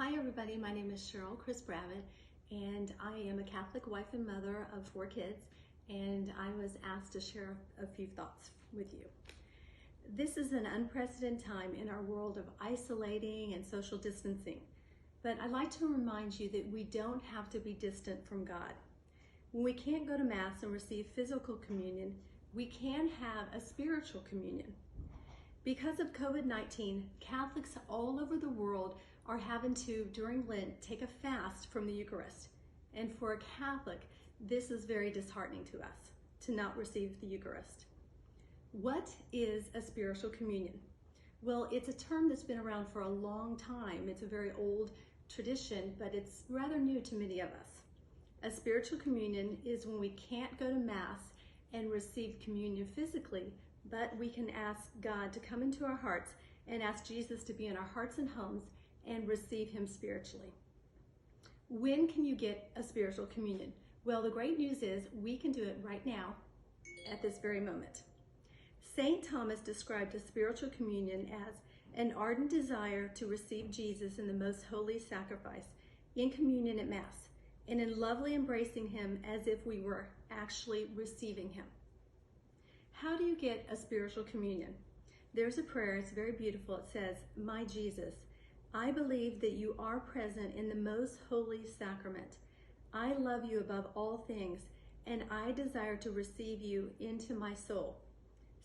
Hi everybody, my name is Cheryl Bravitt, and I am a Catholic wife and mother of 4 kids, and I was asked to share a few thoughts with you. This is an unprecedented time in our world of isolating and social distancing, but I'd like to remind you that we don't have to be distant from God. When we can't go to Mass and receive physical communion, we can have a spiritual communion. Because of COVID-19, Catholics all over the world are having to, during Lent, take a fast from the Eucharist. And for a Catholic, this is very disheartening to us, to not receive the Eucharist. What is a spiritual communion? Well, it's a term that's been around for a long time. It's a very old tradition, but it's rather new to many of us. A spiritual communion is when we can't go to Mass and receive communion physically, but we can ask God to come into our hearts and ask Jesus to be in our hearts and homes and receive Him spiritually. When can you get a spiritual communion? Well, the great news is we can do it right now at this very moment. St. Thomas described a spiritual communion as an ardent desire to receive Jesus in the most holy sacrifice, in communion at Mass, and in lovely embracing Him as if we were actually receiving Him. How do you get a spiritual communion? There's a prayer, it's very beautiful. It says, "My Jesus, I believe that you are present in the most holy sacrament. I love you above all things, and I desire to receive you into my soul.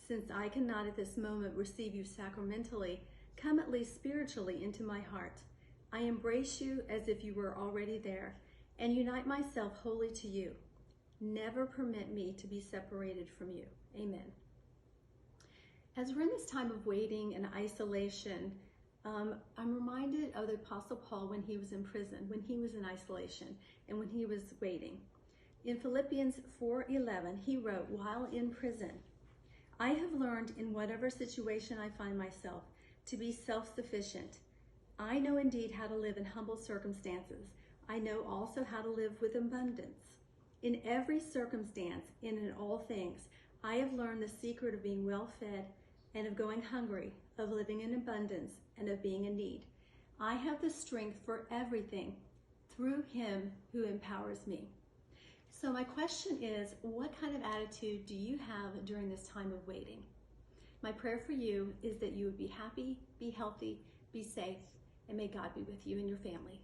Since I cannot at this moment receive you sacramentally, come at least spiritually into my heart. I embrace you as if you were already there, and unite myself wholly to you. Never permit me to be separated from you. Amen." As we're in this time of waiting and isolation, I'm reminded of the Apostle Paul when he was in prison, when he was in isolation, and when he was waiting. In Philippians 4:11, he wrote, while in prison, "I have learned in whatever situation I find myself to be self-sufficient. I know indeed how to live in humble circumstances. I know also how to live with abundance. In every circumstance and in all things, I have learned the secret of being well fed and of going hungry, of living in abundance and of being in need. I have the strength for everything through Him who empowers me." So my question is, what kind of attitude do you have during this time of waiting? My prayer for you is that you would be happy, be healthy, be safe, and may God be with you and your family.